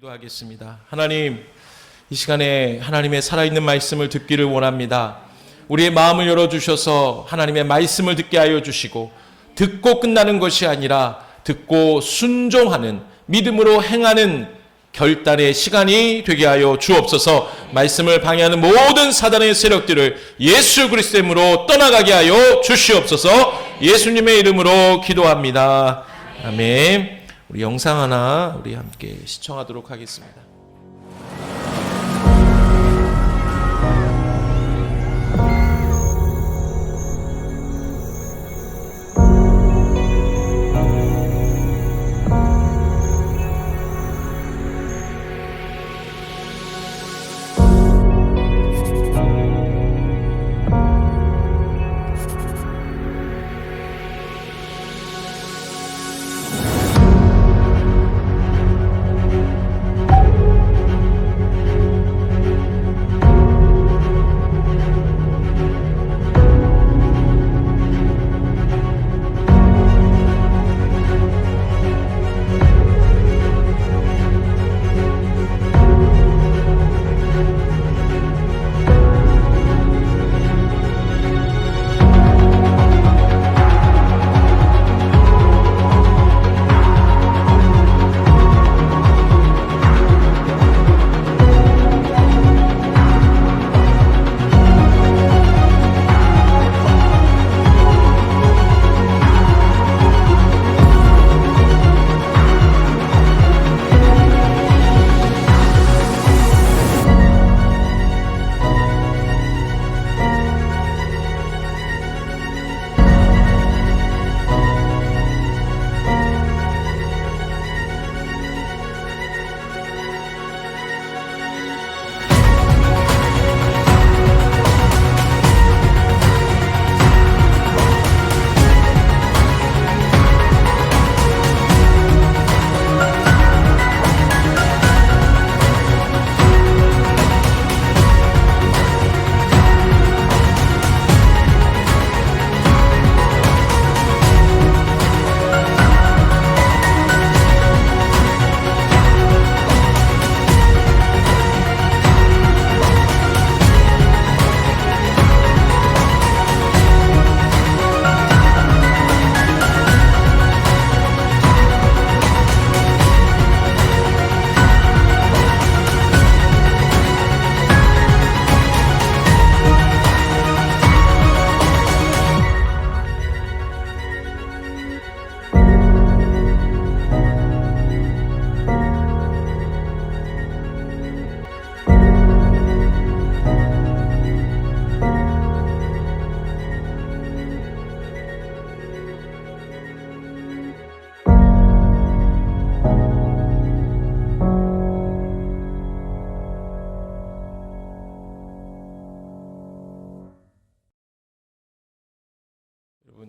기도하겠습니다. 하나님, 이 시간에 하나님의 살아있는 말씀을 듣기를 원합니다. 우리의 마음을 열어주셔서 하나님의 말씀을 듣게 하여 주시고, 듣고 끝나는 것이 아니라 듣고 순종하는, 믿음으로 행하는 결단의 시간이 되게 하여 주옵소서. 말씀을 방해하는 모든 사단의 세력들을 예수 그리스도의 이름으로 떠나가게 하여 주시옵소서. 예수님의 이름으로 기도합니다. 아멘. 우리 영상 하나 우리 함께 시청하도록 하겠습니다.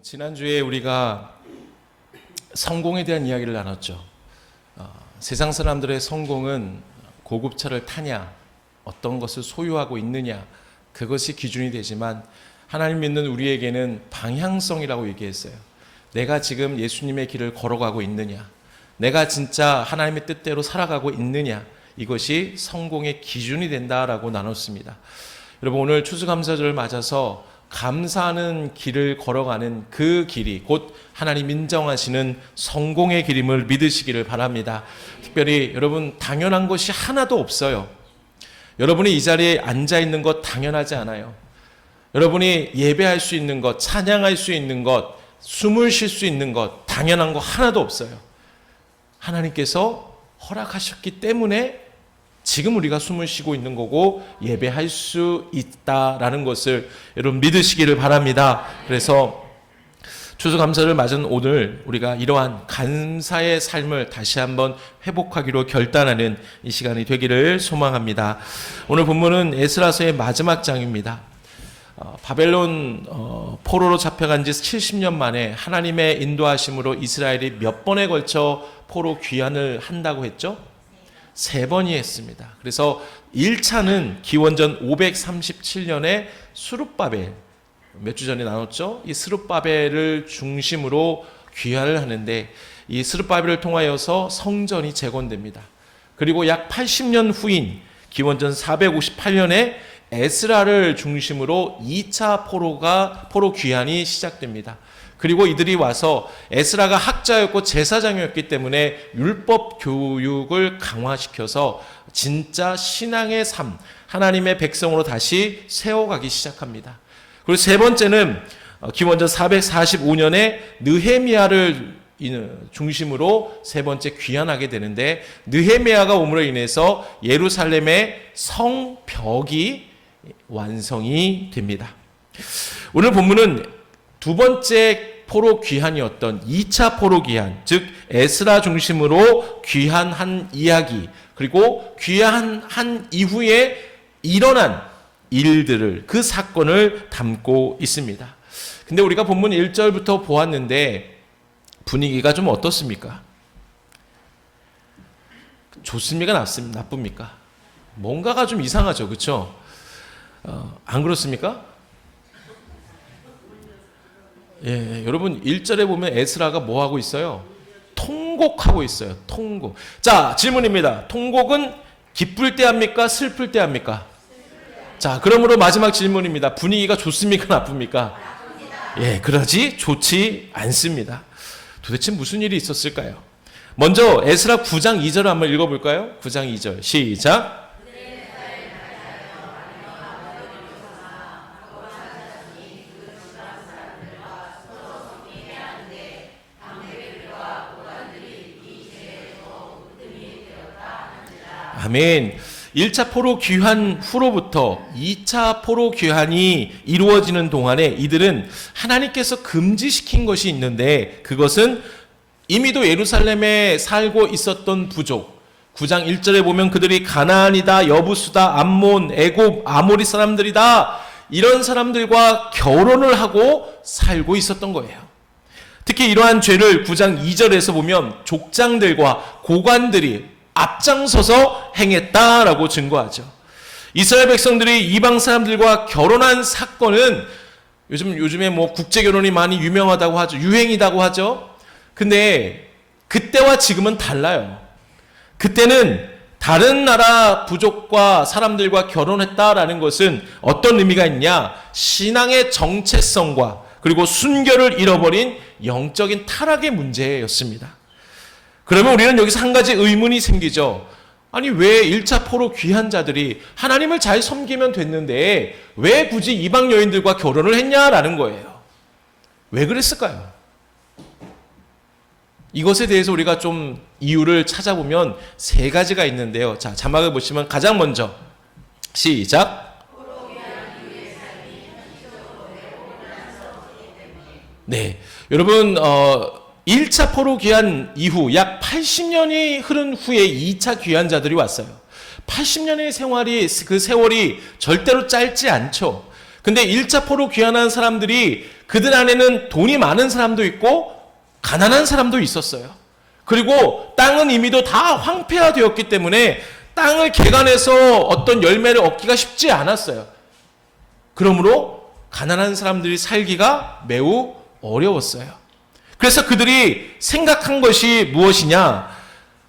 지난주에 우리가 성공에 대한 이야기를 나눴죠. 세상 사람들의 성공은 고급차를 타냐, 어떤 것을 소유하고 있느냐, 그것이 기준이 되지만 하나님 믿는 우리에게는 방향성이라고 얘기했어요. 내가 지금 예수님의 길을 걸어가고 있느냐, 내가 진짜 하나님의 뜻대로 살아가고 있느냐, 이것이 성공의 기준이 된다라고 나눴습니다. 여러분, 오늘 추수감사절을 맞아서 감사하는 길을 걸어가는 그 길이 곧 하나님 인정하시는 성공의 길임을 믿으시기를 바랍니다. 특별히 여러분, 당연한 것이 하나도 없어요. 여러분이 이 자리에 앉아 있는 것 당연하지 않아요. 여러분이 예배할 수 있는 것, 찬양할 수 있는 것, 숨을 쉴 수 있는 것, 당연한 거 하나도 없어요. 하나님께서 허락하셨기 때문에 지금 우리가 숨을 쉬고 있는 거고 예배할 수 있다라는 것을 여러분 믿으시기를 바랍니다. 그래서 추수감사를 맞은 오늘 우리가 이러한 감사의 삶을 다시 한번 회복하기로 결단하는 이 시간이 되기를 소망합니다. 오늘 본문은 에스라서의 마지막 장입니다. 바벨론 포로로 잡혀간 지 70년 만에 하나님의 인도하심으로 이스라엘이 몇 번에 걸쳐 포로 귀환을 한다고 했죠? 3번이 했습니다. 그래서 1차는 기원전 537년에 수룹바벨, 몇 주 전에 나눴죠? 이 스룹바벨을 중심으로 귀환을 하는데 이 스룹바벨을 통하여서 성전이 재건됩니다. 그리고 약 80년 후인 기원전 458년에 에스라를 중심으로 2차 포로 귀환이 시작됩니다. 그리고 이들이 와서 에스라가 학자였고 제사장이었기 때문에 율법 교육을 강화시켜서 진짜 신앙의 삶, 하나님의 백성으로 다시 세워가기 시작합니다. 그리고 세 번째는 기원전 445년에 느헤미야를 중심으로 세 번째 귀환하게 되는데, 느헤미야가 오므로 인해서 예루살렘의 성벽이 완성이 됩니다. 오늘 본문은 두 번째 포로 귀환이었던 2차 포로 귀환, 즉 에스라 중심으로 귀환한 이야기, 그리고 귀환한 이후에 일어난 일들을, 그 사건을 담고 있습니다. 근데 우리가 본문 1절부터 보았는데 분위기가 좀 어떻습니까? 좋습니까? 나쁩니까? 뭔가가 좀 이상하죠, 그렇죠? 안 그렇습니까? 예, 여러분 1절에 보면 에스라가 뭐 하고 있어요? 통곡하고 있어요. 통곡. 자, 질문입니다. 통곡은 기쁠 때 합니까? 슬플 때 합니까? 자, 그러므로 마지막 질문입니다. 분위기가 좋습니까? 나쁩니까? 예, 그러지 좋지 않습니다. 도대체 무슨 일이 있었을까요? 먼저 에스라 9장 2절을 한번 읽어볼까요? 9장 2절 시작. 아멘. 1차 포로 귀환 후로부터 2차 포로 귀환이 이루어지는 동안에 이들은 하나님께서 금지시킨 것이 있는데, 그것은 이미도 예루살렘에 살고 있었던 부족, 9장 1절에 보면 그들이 가나안이다, 여부수다, 암몬, 애굽, 아모리 사람들이다, 이런 사람들과 결혼을 하고 살고 있었던 거예요. 특히 이러한 죄를 9장 2절에서 보면 족장들과 고관들이 앞장서서 행했다라고 증거하죠. 이스라엘 백성들이 이방 사람들과 결혼한 사건은 요즘에 뭐 국제 결혼이 많이 유명하다고 하죠. 유행이라고 하죠. 근데 그때와 지금은 달라요. 그때는 다른 나라 부족과 사람들과 결혼했다라는 것은 어떤 의미가 있냐? 신앙의 정체성과 그리고 순결을 잃어버린 영적인 타락의 문제였습니다. 그러면 우리는 여기서 한 가지 의문이 생기죠. 아니, 왜 1차 포로 귀한 자들이 하나님을 잘 섬기면 됐는데 왜 굳이 이방 여인들과 결혼을 했냐라는 거예요. 왜 그랬을까요? 이것에 대해서 우리가 좀 이유를 찾아보면 세 가지가 있는데요. 자, 자막을 보시면 가장 먼저 시작. 네, 여러분 1차 포로 귀환 이후 약 80년이 흐른 후에 2차 귀환자들이 왔어요. 80년의 생활이, 그 세월이 절대로 짧지 않죠. 근데 1차 포로 귀환한 사람들이 그들 안에는 돈이 많은 사람도 있고 가난한 사람도 있었어요. 그리고 땅은 이미도 다 황폐화되었기 때문에 땅을 개간해서 어떤 열매를 얻기가 쉽지 않았어요. 그러므로 가난한 사람들이 살기가 매우 어려웠어요. 그래서 그들이 생각한 것이 무엇이냐?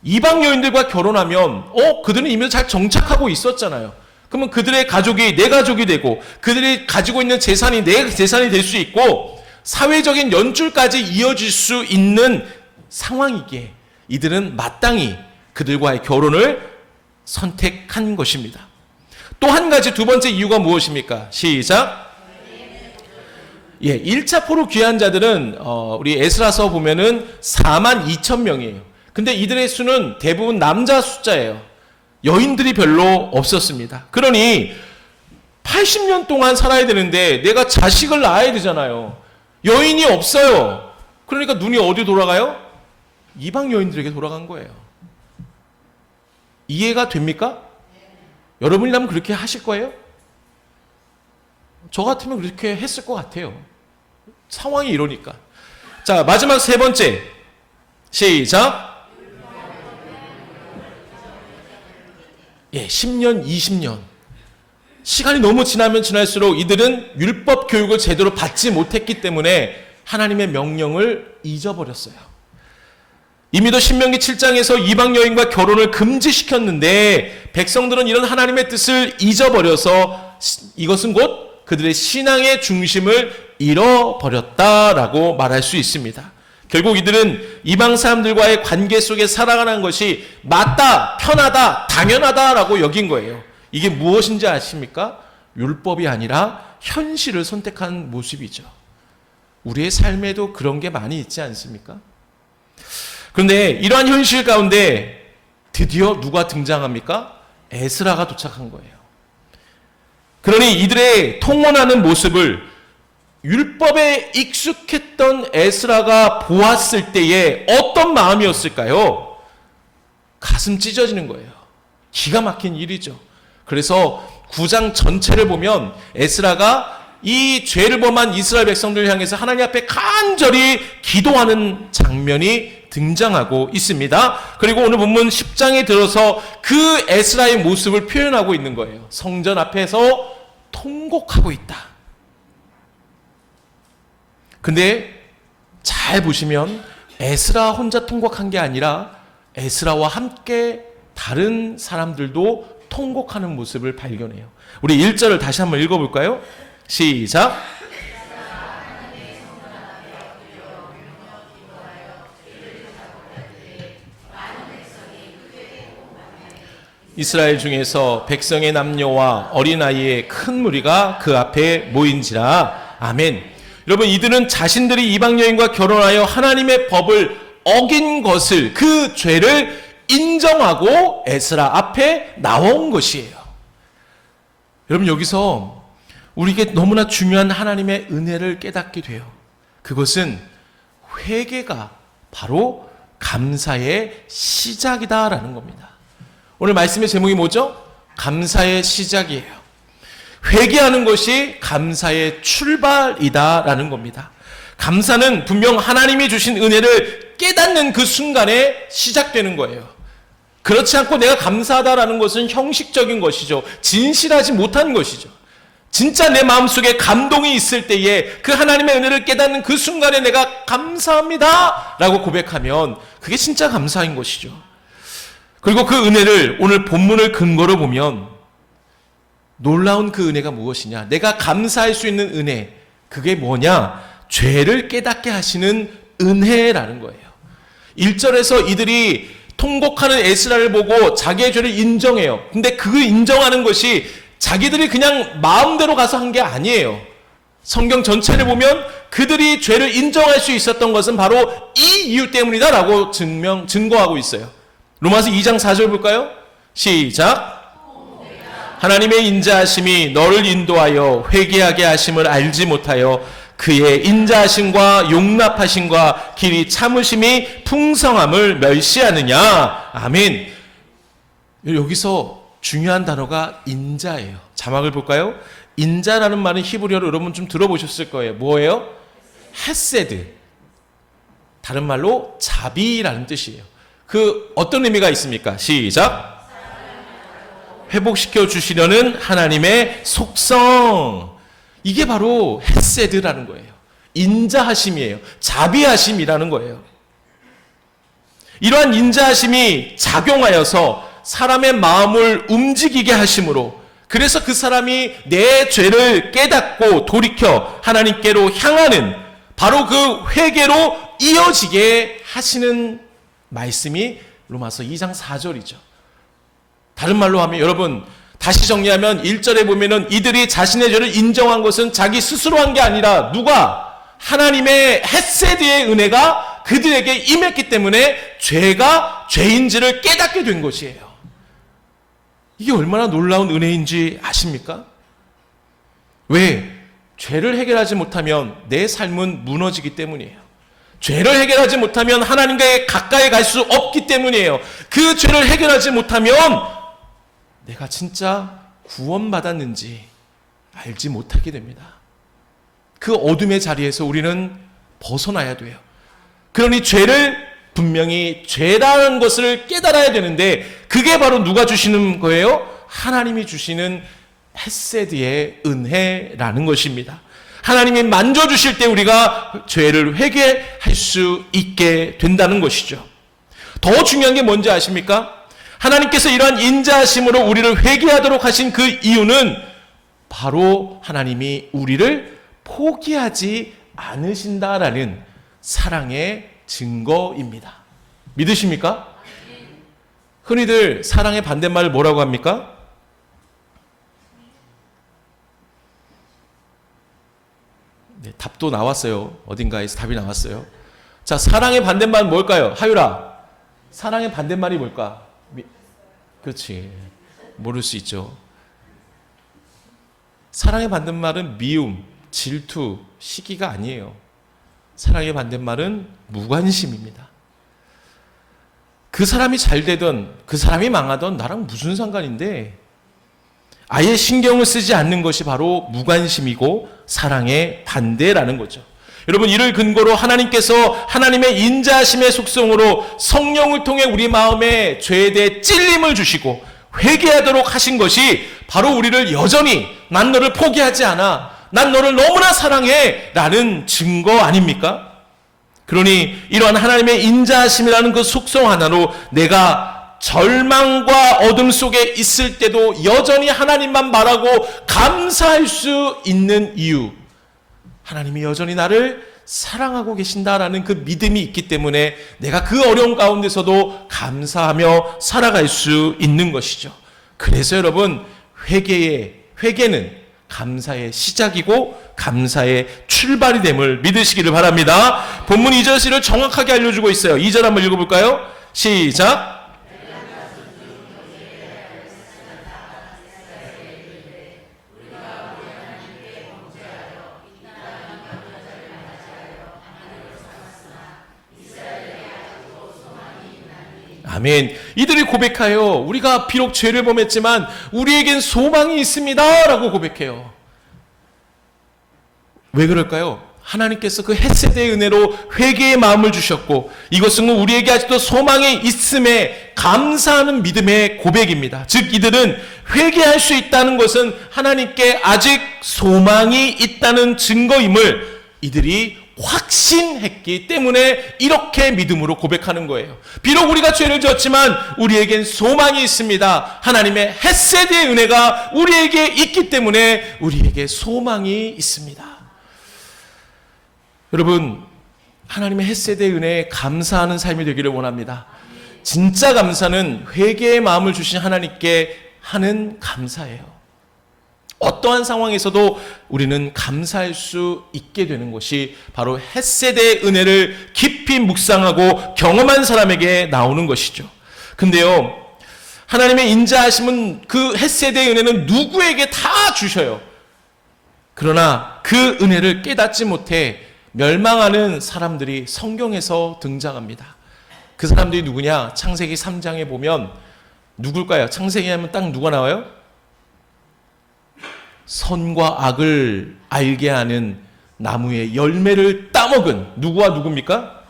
이방 여인들과 결혼하면 그들은 이미 잘 정착하고 있었잖아요. 그러면 그들의 가족이 내 가족이 되고 그들이 가지고 있는 재산이 내 재산이 될 수 있고 사회적인 연줄까지 이어질 수 있는 상황이기에 이들은 마땅히 그들과의 결혼을 선택한 것입니다. 또 한 가지, 두 번째 이유가 무엇입니까? 시작. 예, 1차 포로 귀한 자들은 우리 에스라서 보면은 4만 2천 명이에요. 근데 이들의 수는 대부분 남자 숫자예요. 여인들이 별로 없었습니다. 그러니 80년 동안 살아야 되는데 내가 자식을 낳아야 되잖아요. 여인이 없어요. 그러니까 눈이 어디 돌아가요? 이방 여인들에게 돌아간 거예요. 이해가 됩니까? 여러분이라면 그렇게 하실 거예요? 저 같으면 그렇게 했을 것 같아요. 상황이 이러니까. 자, 마지막 세 번째. 시작. 예, 10년, 20년. 시간이 너무 지나면 지날수록 이들은 율법 교육을 제대로 받지 못했기 때문에 하나님의 명령을 잊어버렸어요. 이미도 신명기 7장에서 이방 여인과 결혼을 금지시켰는데 백성들은 이런 하나님의 뜻을 잊어버려서 이것은 곧 그들의 신앙의 중심을 잃어버렸다라고 말할 수 있습니다. 결국 이들은 이방 사람들과의 관계 속에 살아가는 것이 맞다, 편하다, 당연하다라고 여긴 거예요. 이게 무엇인지 아십니까? 율법이 아니라 현실을 선택한 모습이죠. 우리의 삶에도 그런 게 많이 있지 않습니까? 그런데 이러한 현실 가운데 드디어 누가 등장합니까? 에스라가 도착한 거예요. 그러니 이들의 통원하는 모습을 율법에 익숙했던 에스라가 보았을 때에 어떤 마음이었을까요? 가슴 찢어지는 거예요. 기가 막힌 일이죠. 그래서 9장 전체를 보면 에스라가 이 죄를 범한 이스라엘 백성들을 향해서 하나님 앞에 간절히 기도하는 장면이 등장하고 있습니다. 그리고 오늘 본문 10장에 들어서 그 에스라의 모습을 표현하고 있는 거예요. 성전 앞에서 통곡하고 있다. 근데 잘 보시면 에스라 혼자 통곡한 게 아니라 에스라와 함께 다른 사람들도 통곡하는 모습을 발견해요. 우리 1절을 다시 한번 읽어볼까요? 시작. 이스라엘 중에서 백성의 남녀와 어린아이의 큰 무리가 그 앞에 모인지라. 아멘. 여러분, 이들은 자신들이 이방 여인과 결혼하여 하나님의 법을 어긴 것을, 그 죄를 인정하고 에스라 앞에 나온 것이에요. 여러분, 여기서 우리에게 너무나 중요한 하나님의 은혜를 깨닫게 돼요. 그것은 회개가 바로 감사의 시작이다라는 겁니다. 오늘 말씀의 제목이 뭐죠? 감사의 시작이에요. 회개하는 것이 감사의 출발이다라는 겁니다. 감사는 분명 하나님이 주신 은혜를 깨닫는 그 순간에 시작되는 거예요. 그렇지 않고 내가 감사하다라는 것은 형식적인 것이죠. 진실하지 못한 것이죠. 진짜 내 마음속에 감동이 있을 때에 그 하나님의 은혜를 깨닫는 그 순간에 내가 감사합니다 라고 고백하면 그게 진짜 감사인 것이죠. 그리고 그 은혜를 오늘 본문을 근거로 보면 놀라운 그 은혜가 무엇이냐? 내가 감사할 수 있는 은혜, 그게 뭐냐? 죄를 깨닫게 하시는 은혜라는 거예요. 1절에서 이들이 통곡하는 에스라를 보고 자기의 죄를 인정해요. 근데 그 인정하는 것이 자기들이 그냥 마음대로 가서 한 게 아니에요. 성경 전체를 보면 그들이 죄를 인정할 수 있었던 것은 바로 이 이유 때문이다라고 증거하고 있어요. 로마서 2장 4절 볼까요? 시작. 하나님의 인자하심이 너를 인도하여 회개하게 하심을 알지 못하여 그의 인자하심과 용납하심과 길이 참으심이 풍성함을 멸시하느냐. 아멘. 여기서 중요한 단어가 인자예요. 자막을 볼까요? 인자라는 말은 히브리어로 여러분 좀 들어보셨을 거예요. 뭐예요? 헤세드. 다른 말로 자비라는 뜻이에요. 그 어떤 의미가 있습니까? 시작. 회복시켜 주시려는 하나님의 속성. 이게 바로 헤세드라는 거예요. 인자하심이에요. 자비하심이라는 거예요. 이러한 인자하심이 작용하여서 사람의 마음을 움직이게 하심으로, 그래서 그 사람이 내 죄를 깨닫고 돌이켜 하나님께로 향하는 바로 그 회개로 이어지게 하시는 말씀이 로마서 2장 4절이죠. 다른 말로 하면, 여러분 다시 정리하면 1절에 보면은 이들이 자신의 죄를 인정한 것은 자기 스스로 한 게 아니라 누가? 하나님의 헤세드의 은혜가 그들에게 임했기 때문에 죄가 죄인지를 깨닫게 된 것이에요. 이게 얼마나 놀라운 은혜인지 아십니까? 왜? 죄를 해결하지 못하면 내 삶은 무너지기 때문이에요. 죄를 해결하지 못하면 하나님께 가까이 갈 수 없기 때문이에요. 그 죄를 해결하지 못하면 내가 진짜 구원받았는지 알지 못하게 됩니다. 그 어둠의 자리에서 우리는 벗어나야 돼요. 그러니 죄를 분명히 죄라는 것을 깨달아야 되는데 그게 바로 누가 주시는 거예요? 하나님이 주시는 헤세드의 은혜라는 것입니다. 하나님이 만져주실 때 우리가 죄를 회개할 수 있게 된다는 것이죠. 더 중요한 게 뭔지 아십니까? 하나님께서 이러한 인자하심으로 우리를 회개하도록 하신 그 이유는 바로 하나님이 우리를 포기하지 않으신다라는 사랑의 증거입니다. 믿으십니까? 흔히들 사랑의 반대말을 뭐라고 합니까? 네, 답도 나왔어요. 어딘가에서 답이 나왔어요. 자, 사랑의 반대말은 뭘까요? 하유라, 사랑의 반대말이 뭘까? 그렇지. 모를 수 있죠. 사랑의 반대말은 미움, 질투, 시기가 아니에요. 사랑의 반대말은 무관심입니다. 그 사람이 잘 되던 그 사람이 망하던 나랑 무슨 상관인데, 아예 신경을 쓰지 않는 것이 바로 무관심이고 사랑의 반대라는 거죠. 여러분, 이를 근거로 하나님께서 하나님의 인자하심의 속성으로 성령을 통해 우리 마음에 죄에 대해 찔림을 주시고 회개하도록 하신 것이 바로 우리를 여전히 난 너를 포기하지 않아, 난 너를 너무나 사랑해 라는 증거 아닙니까? 그러니 이러한 하나님의 인자하심이라는 그 속성 하나로 내가 절망과 어둠 속에 있을 때도 여전히 하나님만 바라고 감사할 수 있는 이유, 하나님이 여전히 나를 사랑하고 계신다라는 그 믿음이 있기 때문에 내가 그 어려운 가운데서도 감사하며 살아갈 수 있는 것이죠. 그래서 여러분, 회개는 감사의 시작이고 감사의 출발이 됨을 믿으시기를 바랍니다. 본문 2절을 정확하게 알려주고 있어요. 2절 한번 읽어볼까요? 시작. 아멘. 이들이 고백하여 우리가 비록 죄를 범했지만 우리에겐 소망이 있습니다 라고 고백해요. 왜 그럴까요? 하나님께서 그 헷세대의 은혜로 회개의 마음을 주셨고 이것은 우리에게 아직도 소망이 있음에 감사하는 믿음의 고백입니다. 즉 이들은 회개할 수 있다는 것은 하나님께 아직 소망이 있다는 증거임을 이들이 확신했기 때문에 이렇게 믿음으로 고백하는 거예요. 비록 우리가 죄를 지었지만 우리에겐 소망이 있습니다. 하나님의 헷세대의 은혜가 우리에게 있기 때문에 우리에게 소망이 있습니다. 여러분, 하나님의 헷세대의 은혜에 감사하는 삶이 되기를 원합니다. 진짜 감사는 회개의 마음을 주신 하나님께 하는 감사예요. 어떠한 상황에서도 우리는 감사할 수 있게 되는 것이 바로 헷세대의 은혜를 깊이 묵상하고 경험한 사람에게 나오는 것이죠. 근데요, 하나님의 인자하심은 그 헷세대의 은혜는 누구에게 다 주셔요. 그러나 그 은혜를 깨닫지 못해 멸망하는 사람들이 성경에서 등장합니다. 그 사람들이 누구냐? 창세기 3장에 보면 누굴까요? 창세기 하면 딱 누가 나와요? 선과 악을 알게 하는 나무의 열매를 따먹은 누구와 누굽니까?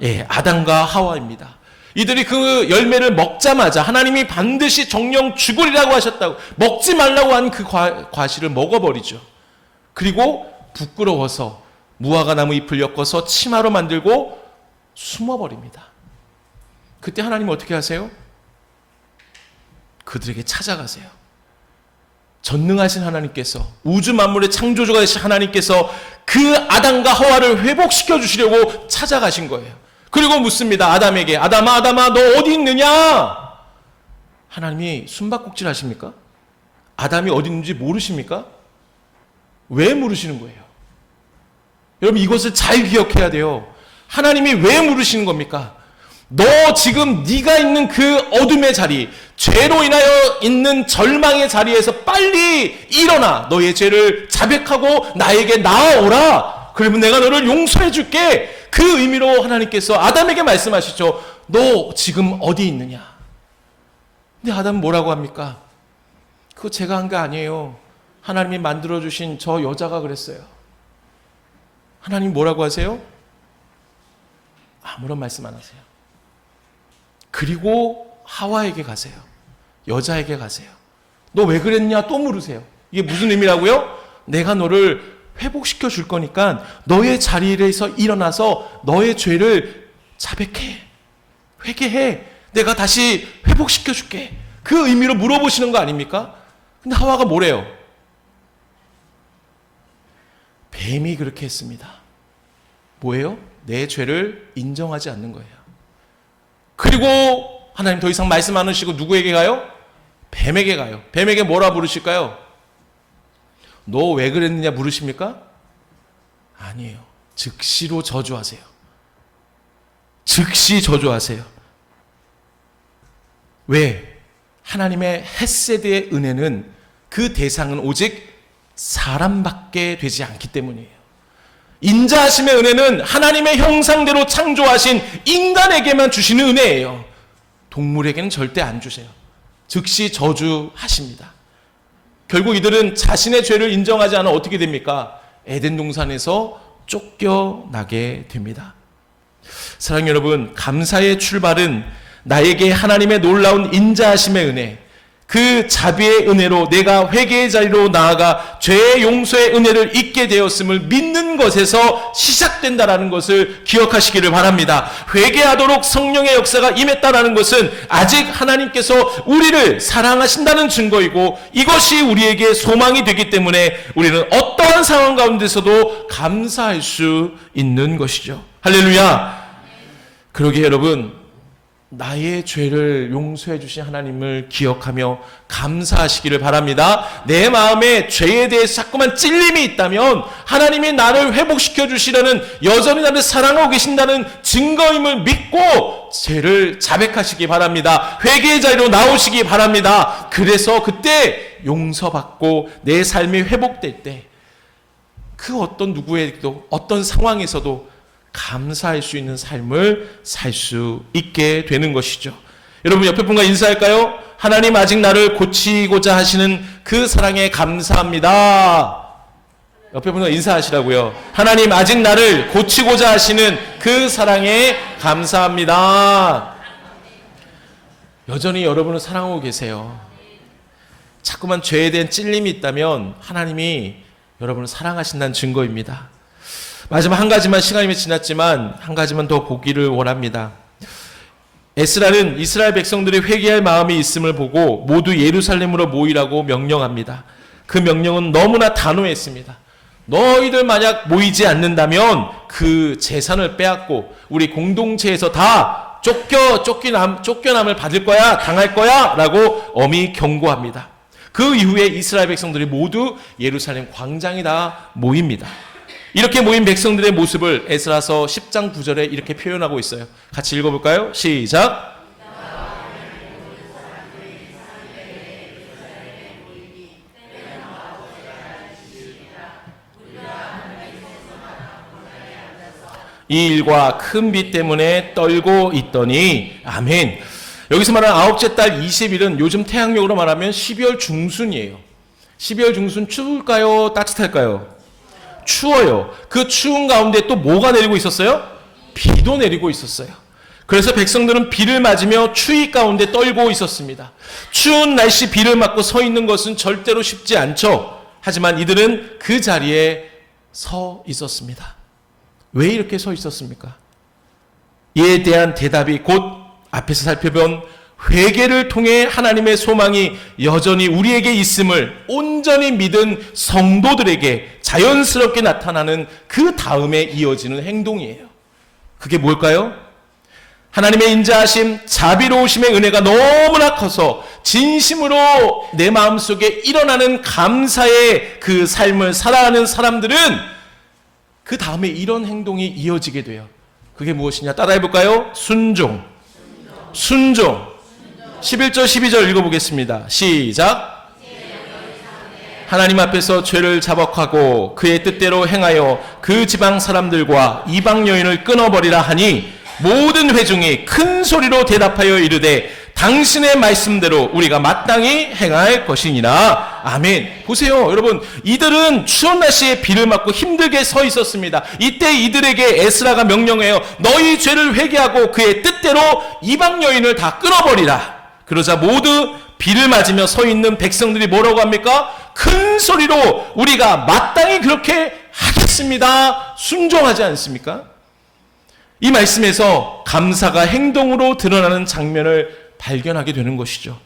예, 아담과 하와입니다. 이들이 그 열매를 먹자마자 하나님이 반드시 정령 죽으리라고 하셨다고 먹지 말라고 한 그 과실을 먹어버리죠. 그리고 부끄러워서 무화과 나무 잎을 엮어서 치마로 만들고 숨어버립니다. 그때 하나님 어떻게 하세요? 그들에게 찾아가세요. 전능하신 하나님께서, 우주 만물의 창조주가 되신 하나님께서 그 아담과 하와를 회복시켜 주시려고 찾아가신 거예요. 그리고 묻습니다. 아담에게, 아담아 너 어디 있느냐? 하나님이 숨바꼭질 하십니까? 아담이 어디 있는지 모르십니까? 왜 물으시는 거예요? 여러분, 이것을 잘 기억해야 돼요. 하나님이 왜 물으시는 겁니까? 너 지금 네가 있는 그 어둠의 자리, 죄로 인하여 있는 절망의 자리에서 빨리 일어나 너의 죄를 자백하고 나에게 나아오라. 그러면 내가 너를 용서해 줄게. 그 의미로 하나님께서 아담에게 말씀하시죠. 너 지금 어디 있느냐? 근데 아담은 뭐라고 합니까? 그거 제가 한 게 아니에요. 하나님이 만들어주신 저 여자가 그랬어요. 하나님 뭐라고 하세요? 아무런 말씀 안 하세요. 그리고 하와에게 가세요. 여자에게 가세요. 너 왜 그랬냐? 또 물으세요. 이게 무슨 의미라고요? 내가 너를 회복시켜 줄 거니까 너의 자리에서 일어나서 너의 죄를 자백해. 회개해. 내가 다시 회복시켜줄게. 그 의미로 물어보시는 거 아닙니까? 근데 하와가 뭐래요? 뱀이 그렇게 했습니다. 뭐예요? 내 죄를 인정하지 않는 거예요. 그리고 하나님 더 이상 말씀 안 하시고 누구에게 가요? 뱀에게 가요. 뱀에게 뭐라 부르실까요? 너 왜 그랬느냐 물으십니까? 아니에요. 즉시로 저주하세요. 즉시 저주하세요. 왜? 하나님의 헤세드의 은혜는 그 대상은 오직 사람밖에 되지 않기 때문이에요. 인자하심의 은혜는 하나님의 형상대로 창조하신 인간에게만 주시는 은혜예요. 동물에게는 절대 안 주세요. 즉시 저주하십니다. 결국 이들은 자신의 죄를 인정하지 않아 어떻게 됩니까? 에덴 동산에서 쫓겨나게 됩니다. 사랑하는 여러분, 감사의 출발은 나에게 하나님의 놀라운 인자하심의 은혜, 그 자비의 은혜로 내가 회개의 자리로 나아가 죄의 용서의 은혜를 잊게 되었음을 믿는 것에서 시작된다라는 것을 기억하시기를 바랍니다. 회개하도록 성령의 역사가 임했다라는 것은 아직 하나님께서 우리를 사랑하신다는 증거이고 이것이 우리에게 소망이 되기 때문에 우리는 어떠한 상황 가운데서도 감사할 수 있는 것이죠. 할렐루야. 그러기에 여러분, 나의 죄를 용서해 주신 하나님을 기억하며 감사하시기를 바랍니다. 내 마음에 죄에 대해서 자꾸만 찔림이 있다면 하나님이 나를 회복시켜 주시려는, 여전히 나를 사랑하고 계신다는 증거임을 믿고 죄를 자백하시기 바랍니다. 회개의 자리로 나오시기 바랍니다. 그래서 그때 용서받고 내 삶이 회복될 때 그 어떤 누구에게도 어떤 상황에서도 감사할 수 있는 삶을 살 수 있게 되는 것이죠. 여러분 옆에 분과 인사할까요? 하나님 아직 나를 고치고자 하시는 그 사랑에 감사합니다. 옆에 분과 인사하시라고요. 하나님 아직 나를 고치고자 하시는 그 사랑에 감사합니다. 여전히 여러분을 사랑하고 계세요. 자꾸만 죄에 대한 찔림이 있다면 하나님이 여러분을 사랑하신다는 증거입니다. 마지막 한 가지만, 시간이 지났지만 한 가지만 더 보기를 원합니다. 에스라는 이스라엘 백성들이 회개할 마음이 있음을 보고 모두 예루살렘으로 모이라고 명령합니다. 그 명령은 너무나 단호했습니다. 너희들 만약 모이지 않는다면 그 재산을 빼앗고 우리 공동체에서 다 쫓겨남을 받을 거야, 당할 거야 라고 엄히 경고합니다. 그 이후에 이스라엘 백성들이 모두 예루살렘 광장에 다 모입니다. 이렇게 모인 백성들의 모습을 에스라서 10장 9절에 이렇게 표현하고 있어요. 같이 읽어볼까요? 시작. 이 일과 큰 비 때문에 떨고 있더니 아멘. 여기서 말하는 아홉째 달 20일은 요즘 태양력으로 말하면 12월 중순이에요. 12월 중순 추울까요? 따뜻할까요? 추워요. 그 추운 가운데 또 뭐가 내리고 있었어요? 비도 내리고 있었어요. 그래서 백성들은 비를 맞으며 추위 가운데 떨고 있었습니다. 추운 날씨 비를 맞고 서 있는 것은 절대로 쉽지 않죠. 하지만 이들은 그 자리에 서 있었습니다. 왜 이렇게 서 있었습니까? 이에 대한 대답이 곧 앞에서 살펴본 회개를 통해 하나님의 소망이 여전히 우리에게 있음을 온전히 믿은 성도들에게 자연스럽게 나타나는 그 다음에 이어지는 행동이에요. 그게 뭘까요? 하나님의 인자하심, 자비로우심의 은혜가 너무나 커서 진심으로 내 마음속에 일어나는 감사의 그 삶을 살아가는 사람들은 그 다음에 이런 행동이 이어지게 돼요. 그게 무엇이냐? 따라해볼까요? 순종. 11절 12절 읽어보겠습니다. 시작. 하나님 앞에서 죄를 자복하고 그의 뜻대로 행하여 그 지방 사람들과 이방 여인을 끊어버리라 하니 모든 회중이 큰 소리로 대답하여 이르되 당신의 말씀대로 우리가 마땅히 행할 것이니라. 아멘. 보세요 여러분, 이들은 추운 날씨에 비를 맞고 힘들게 서 있었습니다. 이때 이들에게 에스라가 명령해요. 너희 죄를 회개하고 그의 뜻대로 이방 여인을 다 끊어버리라. 그러자 모두 비를 맞으며 서 있는 백성들이 뭐라고 합니까? 큰 소리로 우리가 마땅히 그렇게 하겠습니다. 순종하지 않습니까? 이 말씀에서 감사가 행동으로 드러나는 장면을 발견하게 되는 것이죠.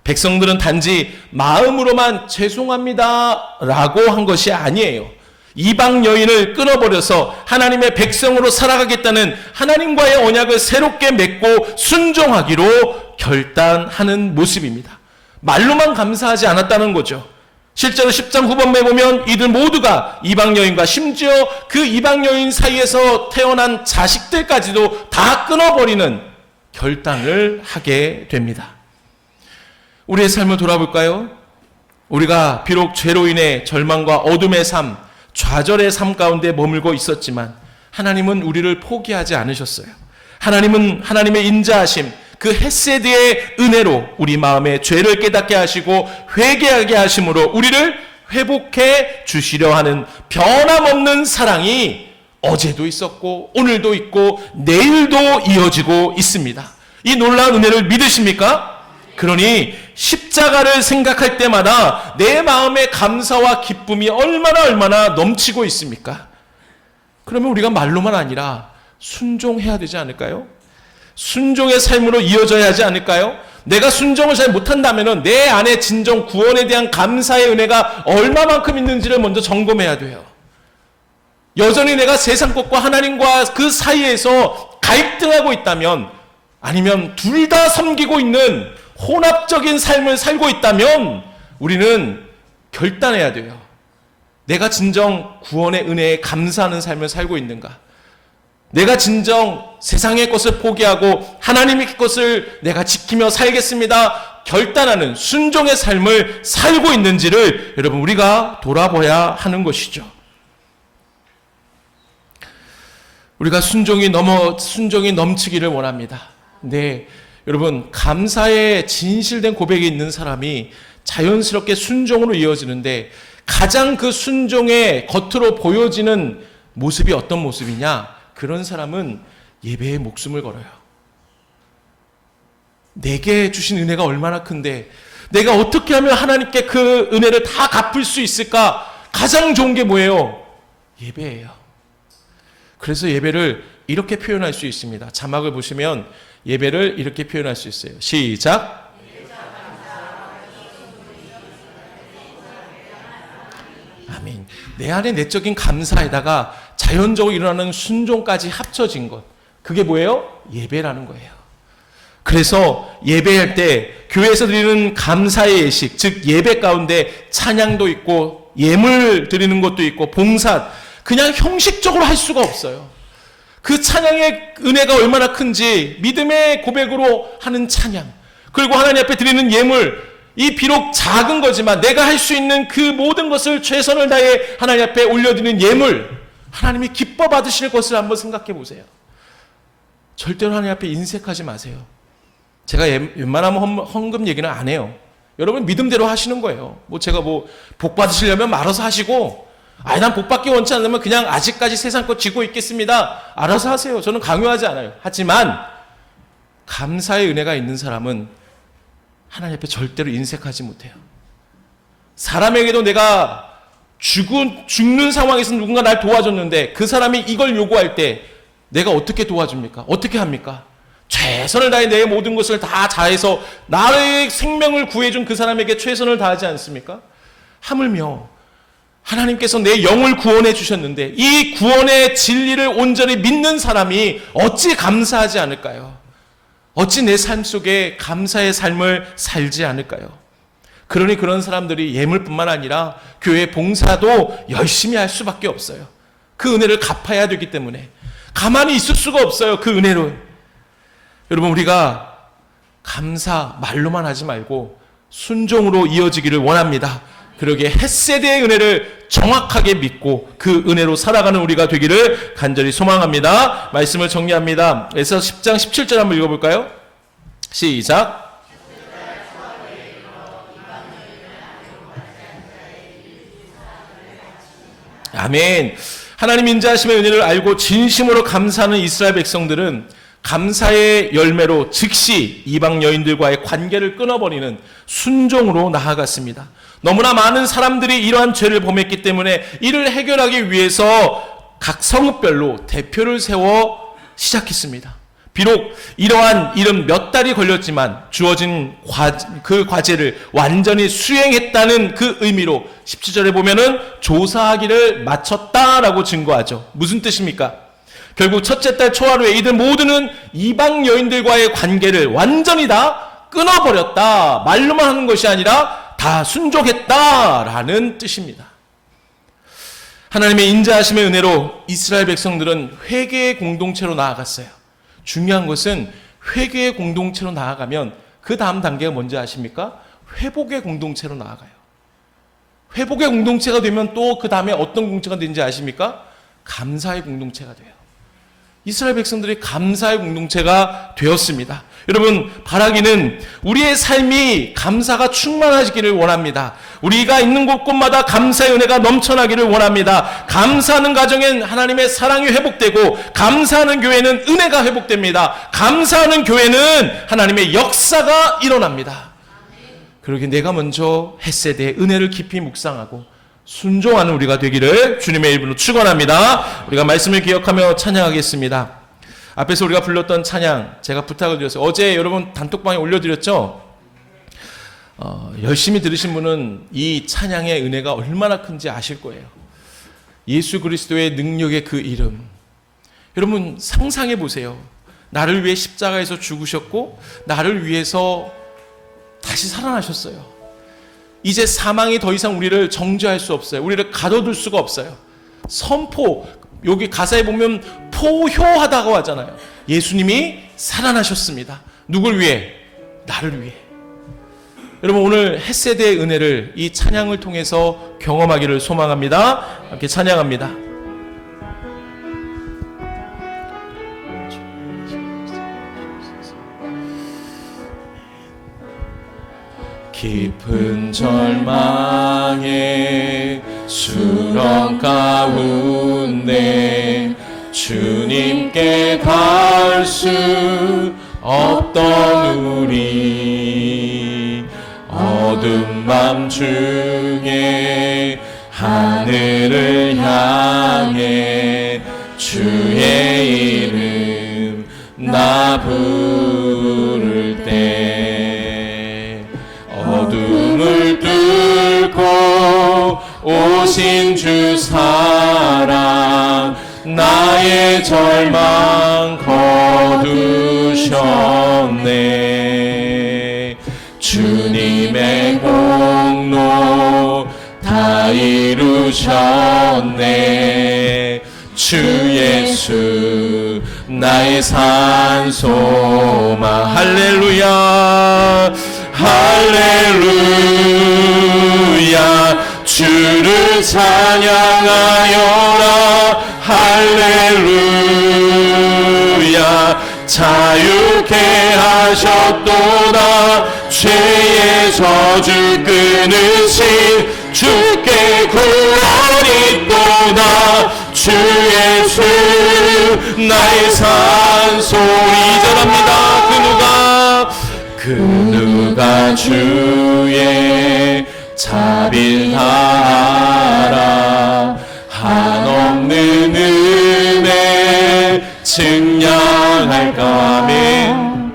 백성들은 단지 마음으로만 죄송합니다 라고 한 것이 아니에요. 이방 여인을 끊어버려서 하나님의 백성으로 살아가겠다는 하나님과의 언약을 새롭게 맺고 순종하기로 결단하는 모습입니다. 말로만 감사하지 않았다는 거죠. 실제로 10장 후반부에 보면 이들 모두가 이방 여인과 심지어 그 이방 여인 사이에서 태어난 자식들까지도 다 끊어버리는 결단을 하게 됩니다. 우리의 삶을 돌아볼까요? 우리가 비록 죄로 인해 절망과 어둠의 삶, 좌절의 삶 가운데 머물고 있었지만 하나님은 우리를 포기하지 않으셨어요. 하나님은 하나님의 인자하심, 그 헤세드의 은혜로 우리 마음의 죄를 깨닫게 하시고 회개하게 하심으로 우리를 회복해 주시려 하는 변함없는 사랑이 어제도 있었고 오늘도 있고 내일도 이어지고 있습니다. 이 놀라운 은혜를 믿으십니까? 그러니 십자가를 생각할 때마다 내 마음의 감사와 기쁨이 얼마나 넘치고 있습니까? 그러면 우리가 말로만 아니라 순종해야 되지 않을까요? 순종의 삶으로 이어져야 하지 않을까요? 내가 순종을 잘 못한다면 내 안에 진정 구원에 대한 감사의 은혜가 얼마만큼 있는지를 먼저 점검해야 돼요. 여전히 내가 세상 것과 하나님과 그 사이에서 갈등하고 있다면, 아니면 둘 다 섬기고 있는 혼합적인 삶을 살고 있다면 우리는 결단해야 돼요. 내가 진정 구원의 은혜에 감사하는 삶을 살고 있는가? 내가 진정 세상의 것을 포기하고 하나님의 것을 내가 지키며 살겠습니다 결단하는 순종의 삶을 살고 있는지를 여러분 우리가 돌아봐야 하는 것이죠. 우리가 순종이 넘치기를 원합니다. 네, 여러분 감사의 진실된 고백이 있는 사람이 자연스럽게 순종으로 이어지는데, 가장 그 순종의 겉으로 보여지는 모습이 어떤 모습이냐? 그런 사람은 예배에 목숨을 걸어요. 내게 주신 은혜가 얼마나 큰데 내가 어떻게 하면 하나님께 그 은혜를 다 갚을 수 있을까? 가장 좋은 게 뭐예요? 예배예요. 그래서 예배를 이렇게 표현할 수 있습니다. 자막을 보시면 예배를 이렇게 표현할 수 있어요. 시작. 아멘. 내 안에 내적인 감사에다가 자연적으로 일어나는 순종까지 합쳐진 것, 그게 뭐예요? 예배라는 거예요. 그래서 예배할 때 교회에서 드리는 감사의 예식, 즉 예배 가운데 찬양도 있고 예물 드리는 것도 있고 봉사, 그냥 형식적으로 할 수가 없어요. 그 찬양의 은혜가 얼마나 큰지 믿음의 고백으로 하는 찬양, 그리고 하나님 앞에 드리는 예물, 이 비록 작은 거지만 내가 할 수 있는 그 모든 것을 최선을 다해 하나님 앞에 올려드리는 예물, 하나님이 기뻐 받으실 것을 한번 생각해 보세요. 절대로 하나님 앞에 인색하지 마세요. 제가 웬만하면 헌금 얘기는 안 해요. 여러분 믿음대로 하시는 거예요. 제가 복 받으시려면 말아서 하시고, 난 복 받기 원치 않으면 그냥 아직까지 세상 것 쥐고 있겠습니다, 알아서 하세요. 저는 강요하지 않아요. 하지만 감사의 은혜가 있는 사람은 하나님 앞에 절대로 인색하지 못해요. 사람에게도 내가 죽는 상황에서 누군가 날 도와줬는데 그 사람이 이걸 요구할 때 내가 어떻게 도와줍니까? 어떻게 합니까? 최선을 다해 내 모든 것을 다 다해서 나의 생명을 구해준 그 사람에게 최선을 다하지 않습니까? 하물며 하나님께서 내 영을 구원해 주셨는데 이 구원의 진리를 온전히 믿는 사람이 어찌 감사하지 않을까요? 어찌 내 삶 속에 감사의 삶을 살지 않을까요? 그러니 그런 사람들이 예물뿐만 아니라 교회 봉사도 열심히 할 수밖에 없어요. 그 은혜를 갚아야 되기 때문에 가만히 있을 수가 없어요. 그 은혜로. 여러분 우리가 감사 말로만 하지 말고 순종으로 이어지기를 원합니다. 그러기에 헷세대의 은혜를 정확하게 믿고 그 은혜로 살아가는 우리가 되기를 간절히 소망합니다. 말씀을 정리합니다. 에서 10장 17절 한번 읽어볼까요? 시작. 아멘. 하나님 인자하심의 은혜를 알고 진심으로 감사하는 이스라엘 백성들은 감사의 열매로 즉시 이방 여인들과의 관계를 끊어버리는 순종으로 나아갔습니다. 너무나 많은 사람들이 이러한 죄를 범했기 때문에 이를 해결하기 위해서 각 성읍별로 대표를 세워 시작했습니다. 비록 이러한 일은 몇 달이 걸렸지만 주어진 그 과제를 완전히 수행했다는 그 의미로 17절에 보면은 조사하기를 마쳤다라고 증거하죠. 무슨 뜻입니까? 결국 첫째 달 초하루에 이들 모두는 이방 여인들과의 관계를 완전히 다 끊어버렸다. 말로만 하는 것이 아니라 다 순종했다라는 뜻입니다. 하나님의 인자하심의 은혜로 이스라엘 백성들은 회개의 공동체로 나아갔어요. 중요한 것은 회개의 공동체로 나아가면 그 다음 단계가 뭔지 아십니까? 회복의 공동체로 나아가요. 회복의 공동체가 되면 또 그 다음에 어떤 공동체가 되는지 아십니까? 감사의 공동체가 돼요. 이스라엘 백성들이 감사의 공동체가 되었습니다. 여러분, 바라기는 우리의 삶이 감사가 충만하기를 원합니다. 우리가 있는 곳곳마다 감사의 은혜가 넘쳐나기를 원합니다. 감사하는 가정엔 하나님의 사랑이 회복되고, 감사하는 교회는 은혜가 회복됩니다. 감사하는 교회는 하나님의 역사가 일어납니다. 그러기에 내가 먼저 헷세대의 은혜를 깊이 묵상하고 순종하는 우리가 되기를 주님의 이름으로 축원합니다. 우리가 말씀을 기억하며 찬양하겠습니다. 앞에서 우리가 불렀던 찬양 제가 부탁을 드렸어요. 어제 여러분 단톡방에 올려드렸죠? 열심히 들으신 분은 이 찬양의 은혜가 얼마나 큰지 아실 거예요. 예수 그리스도의 능력의 그 이름. 여러분 상상해 보세요. 나를 위해 십자가에서 죽으셨고 나를 위해서 다시 살아나셨어요. 이제 사망이 더 이상 우리를 정죄할 수 없어요. 우리를 가둬둘 수가 없어요. 선포, 여기 가사에 보면 포효하다고 하잖아요. 예수님이 살아나셨습니다. 누굴 위해? 나를 위해. 여러분 오늘 헷세대의 은혜를 이 찬양을 통해서 경험하기를 소망합니다. 함께 찬양합니다. 깊은 절망의 수렁 가운데 주님께 갈 수 없던 우리 어두운 밤 중에 하늘을 향해 주의 이름 나 부를 때 어둠을 뚫고 오신 주 사랑 나의 절망 거두셨네. 주님의 공로 다 이루셨네. 주 예수 나의 산소망. 할렐루야 할렐루야 주를 찬양하여라. 할렐루야 자유케 하셨도다. 죄의 저주 끊으신 주께 구원이 또다. 주 예수 나의 산소. 2절합니다. 그 누가 주의 자비를 다하라. 한없는 은혜 증량할까. 아멘.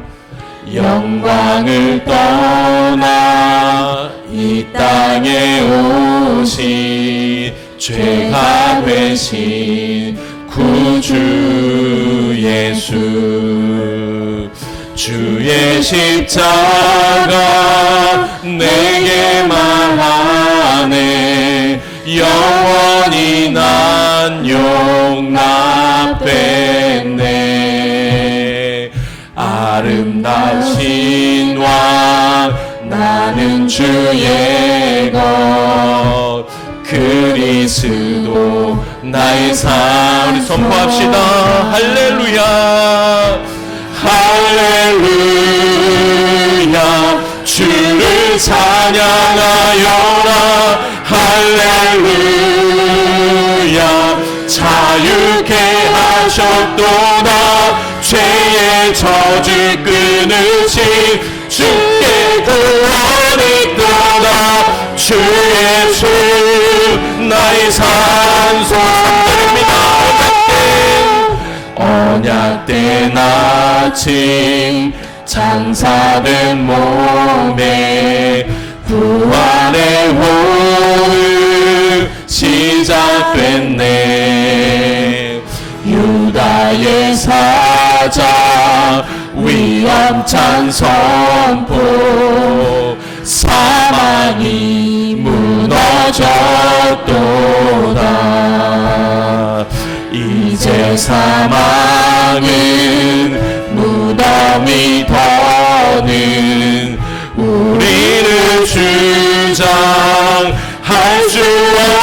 영광을 떠나 이 땅에 오신 죄가 되신 구주 예수. 주의 십자가 내게 말하네. 영원히 난 용납했네. 아름다우신 왕 나는 주의 것 그리스도 나의 삶. 우리 선포합시다. 할렐루야 할렐루야 주를 찬양하여라. 할렐루야 자유케 하셨도다. 죄의 저주 끊으신 주께 구원이 또다. 주 예수 나의 산소. 언약 때는 아침 장사된 몸에 부활의 오늘 시작됐네. 유다의 사자 위험찬 선포 사망이 무너졌도다. 이제 사망은 무덤이 더는 우리를 주장할 수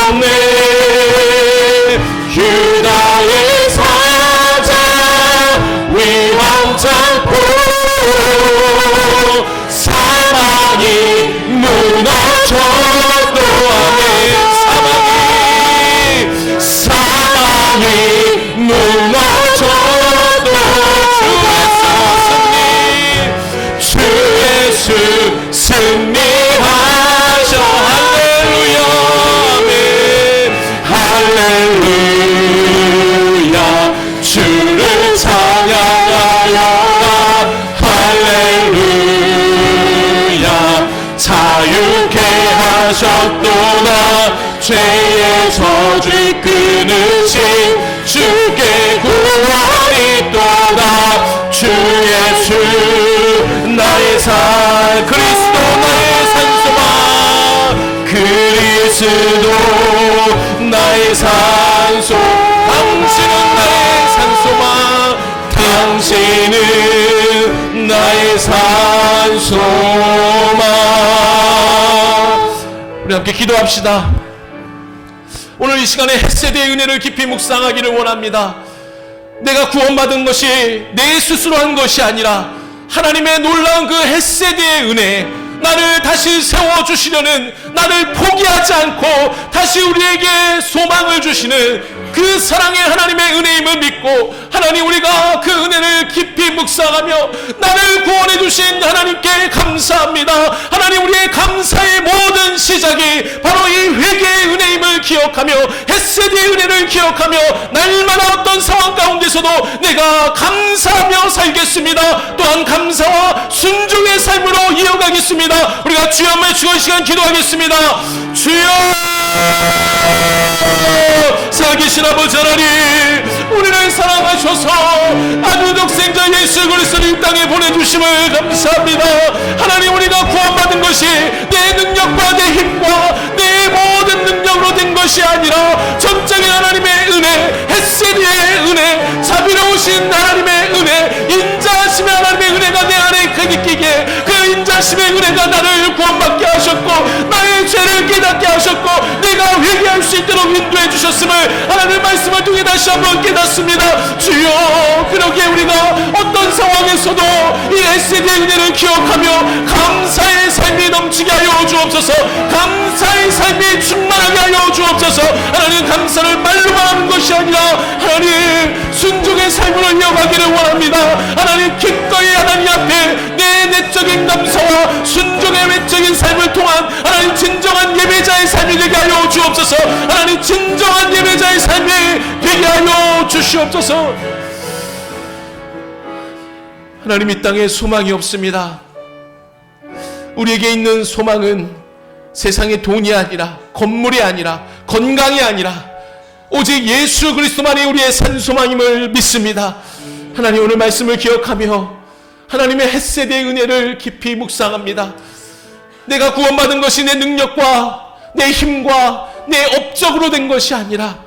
없네. 유다의 사자 위험찬 포 사망이 무너져도 아멘. 사망이 무너져도 주 예수 승리하셔. 할렐루야 아멘. 할렐루야 주를 찬양하여라. 할렐루야 자유케 하셨도다. 죄의 저주 끊으신 주께 구원이 또다. 주 예수 나의 산 그리스도 나의 산소망 그리스도 나의 산소 당신은 나의 산소망 당신은 나의 산소망. 우리 함께 기도합시다. 오늘 이 시간에 헷세대의 은혜를 깊이 묵상하기를 원합니다. 내가 구원받은 것이 내 스스로 한 것이 아니라 하나님의 놀라운 그 헷세대의 은혜, 나를 다시 세워주시려는, 나를 포기하지 않고 다시 우리에게 소망을 주시는 그 사랑의 하나님의 은혜임을 믿고, 하나님 우리가 그 은혜를 깊이 묵상하며 나를 구원해 주신 하나님께 감사합니다. 하나님 우리의 감사의 모든 시작이 바로 이 회개의 은혜임을 기억하며 헷세대의 은혜를 기억하며 날마다 어떤 상황 가운데서도 내가 감사하며 살겠습니다. 또한 감사와 순종의 삶으로 이어가겠습니다. 우리가 주여 한번 외치고 이 시간 기도하겠습니다. 주여 살아계신 아버지 하나님, 우리를 사랑하셔서 아들 독생자 예수 그리스도를 이 땅에 보내주심을 감사합니다. 하나님 우리가 구원받은 것이 내 능력과 내 힘과 내 모든 능력으로 된 것이 아니라 전적인 하나님의 은혜, 헷세리의 은혜, 자비로우신 하나님의 은혜, 인자하심의 하나님의 은혜가 내 안에 있기에 그 인자하심의 은혜가 나를 구원받게 하셨고 나의 죄를 깨닫게 하셨고 내가 회개할 수 있도록 인도해 주셨음을 하나님의 말씀을 통해 다시 한번 깨닫습니다. 주여, 그러기에 우리가 어떤 상황에서도 이 헷세리의 은혜를 기억하며 감사의 삶이 넘치게 하여 주옵소서. 감사의 삶이 충만하게 하여 주옵소서. 하나님 감사를 말로만 하는 것이 아니라 하나님 순종의 삶으로 이어가기를 원합니다. 하나님 기꺼이 하나님 앞에 내 내적인 감사와 순종의 외적인 삶을 통한 하나님 진정한 예배자의 삶이 되게 하여 주옵소서. 하나님 진정한 예배자의 삶이 되게 하여 주시옵소서. 하나님 이 땅에 소망이 없습니다. 우리에게 있는 소망은 세상의 돈이 아니라 건물이 아니라 건강이 아니라 오직 예수 그리스도만이 우리의 산소망임을 믿습니다. 하나님 오늘 말씀을 기억하며 하나님의 헷세대의 은혜를 깊이 묵상합니다. 내가 구원받은 것이 내 능력과 내 힘과 내 업적으로 된 것이 아니라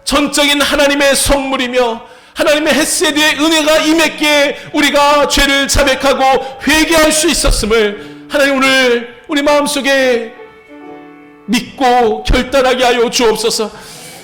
전적인 하나님의 선물이며 하나님의 헷세대의 은혜가 임했기에 우리가 죄를 자백하고 회개할 수 있었음을 하나님 오늘 우리 마음속에 믿고 결단하게 하여 주옵소서.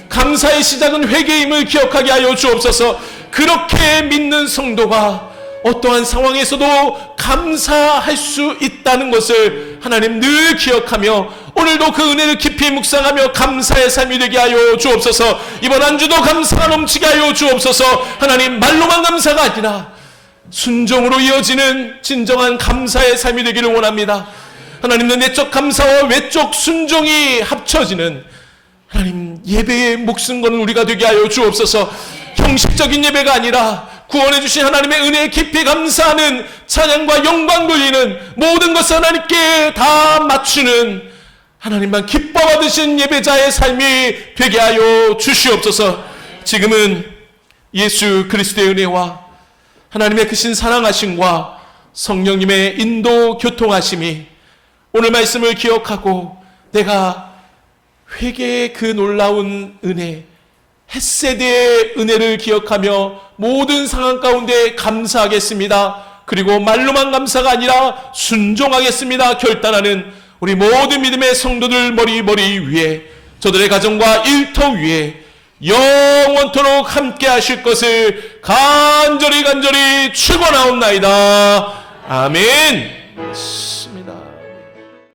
감사의 시작은 회개임을 기억하게 하여 주옵소서. 그렇게 믿는 성도가 어떠한 상황에서도 감사할 수 있다는 것을 하나님 늘 기억하며 오늘도 그 은혜를 깊이 묵상하며 감사의 삶이 되게 하여 주옵소서. 이번 한 주도 감사가 넘치게 하여 주옵소서. 하나님 말로만 감사가 아니라 순종으로 이어지는 진정한 감사의 삶이 되기를 원합니다. 하나님의 내적 감사와 외적 순종이 합쳐지는 하나님 예배에 목숨 거는 우리가 되게 하여 주옵소서. 형식적인 예배가 아니라 구원해 주신 하나님의 은혜에 깊이 감사하는 찬양과 영광 돌리는 모든 것을 하나님께 다 맞추는 하나님만 기뻐 받으신 예배자의 삶이 되게 하여 주시옵소서. 지금은 예수 그리스도의 은혜와 하나님의 크신 사랑하심과 성령님의 인도 교통하심이 오늘 말씀을 기억하고 내가 회개의 그 놀라운 은혜, 헷세대의 은혜를 기억하며 모든 상황 가운데 감사하겠습니다. 그리고 말로만 감사가 아니라 순종하겠습니다. 결단하는 우리 모든 믿음의 성도들 머리 위에, 저들의 가정과 일터 위에 영원토록 함께 하실 것을 간절히 축원하옵나이다. 아멘.